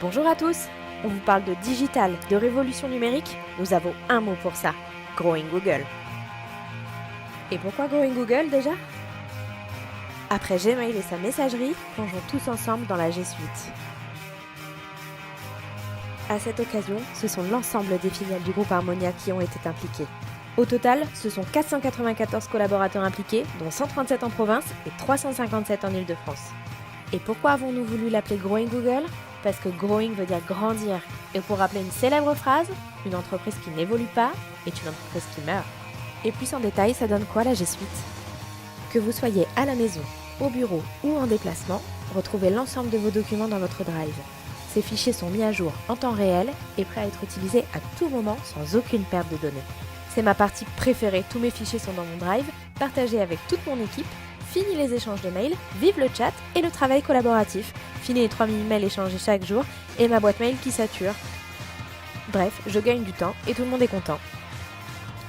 Bonjour à tous. On vous parle de digital, de révolution numérique. Nous avons un mot pour ça, Growing Google. Et pourquoi Growing Google déjà? Après Gmail et sa messagerie, plongeons tous ensemble dans la G Suite. À cette occasion, ce sont l'ensemble des filiales du groupe Harmonia qui ont été impliquées. Au total, ce sont 494 collaborateurs impliqués, dont 137 en province et 357 en Île-de-France. Et pourquoi avons-nous voulu l'appeler Growing Google? Parce que growing veut dire grandir. Et pour rappeler une célèbre phrase, une entreprise qui n'évolue pas est une entreprise qui meurt. Et plus en détail, ça donne quoi la G Suite? Que vous soyez à la maison, au bureau ou en déplacement, retrouvez l'ensemble de vos documents dans votre Drive. Ces fichiers sont mis à jour en temps réel et prêts à être utilisés à tout moment sans aucune perte de données. C'est ma partie préférée, tous mes fichiers sont dans mon Drive, partagés avec toute mon équipe. Fini les échanges de mails, vive le chat et le travail collaboratif. Fini les 3000 mails échangés chaque jour et ma boîte mail qui sature. Bref, je gagne du temps et tout le monde est content.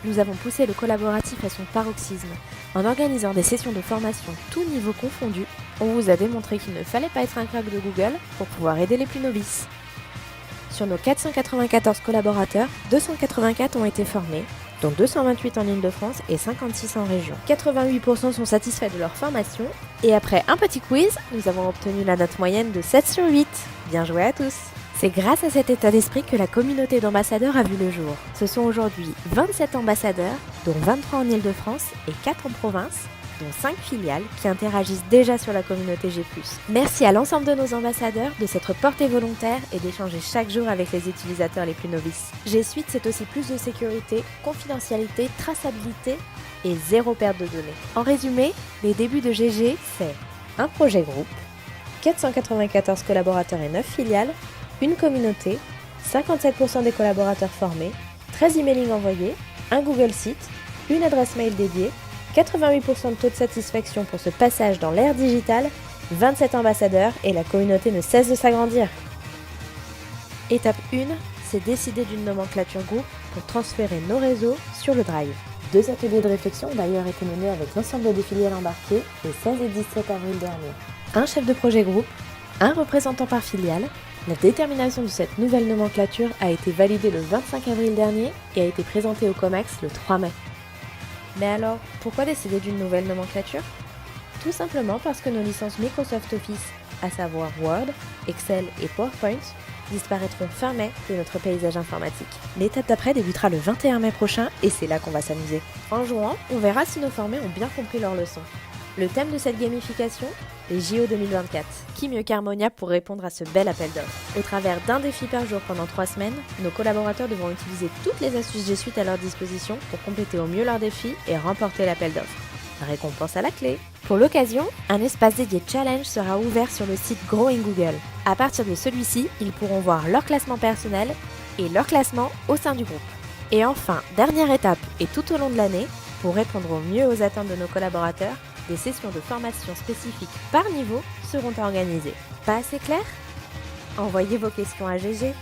Nous avons poussé le collaboratif à son paroxysme. En organisant des sessions de formation tous niveaux confondus, on vous a démontré qu'il ne fallait pas être un crack de Google pour pouvoir aider les plus novices. Sur nos 494 collaborateurs, 284 ont été formés, dont 228 en Île-de-France et 56 en région. 88% sont satisfaits de leur formation et après un petit quiz, nous avons obtenu la note moyenne de 7 sur 8. Bien joué à tous! C'est grâce à cet état d'esprit que la communauté d'ambassadeurs a vu le jour. Ce sont aujourd'hui 27 ambassadeurs, dont 23 en Île-de-France et 4 en province, dont 5 filiales qui interagissent déjà sur la communauté G+. Merci à l'ensemble de nos ambassadeurs de s'être portés volontaires et d'échanger chaque jour avec les utilisateurs les plus novices. G Suite, c'est aussi plus de sécurité, confidentialité, traçabilité et zéro perte de données. En résumé, les débuts de GG, c'est un projet groupe, 494 collaborateurs et 9 filiales, une communauté, 57% des collaborateurs formés, 13 emailing envoyés, un Google Site, une adresse mail dédiée, 88% de taux de satisfaction pour ce passage dans l'ère digitale, 27 ambassadeurs et la communauté ne cesse de s'agrandir. Étape 1, c'est décider d'une nomenclature groupe pour transférer nos réseaux sur le Drive. 2 ateliers de réflexion ont d'ailleurs été menés avec l'ensemble des filiales embarquées les 16 et 17 avril dernier. Un chef de projet groupe, un représentant par filiale. La détermination de cette nouvelle nomenclature a été validée le 25 avril dernier et a été présentée au COMEX le 3 mai. Mais alors, pourquoi décider d'une nouvelle nomenclature? Tout simplement parce que nos licences Microsoft Office, à savoir Word, Excel et PowerPoint, disparaîtront fin mai de notre paysage informatique. L'étape d'après débutera le 21 mai prochain et c'est là qu'on va s'amuser. En jouant, on verra si nos formés ont bien compris leurs leçons. Le thème de cette gamification? Les JO 2024. Qui mieux qu'Harmonia pour répondre à ce bel appel d'offres? Au travers d'un défi par jour pendant 3 semaines, nos collaborateurs devront utiliser toutes les astuces G Suite à leur disposition pour compléter au mieux leur défi et remporter l'appel d'offres. Récompense à la clé. Pour l'occasion, un espace dédié challenge sera ouvert sur le site Growing Google. À partir de celui-ci, ils pourront voir leur classement personnel et leur classement au sein du groupe. Et enfin, dernière étape et tout au long de l'année, pour répondre au mieux aux attentes de nos collaborateurs, des sessions de formation spécifiques par niveau seront organisées. Pas assez clair? Envoyez vos questions à GG.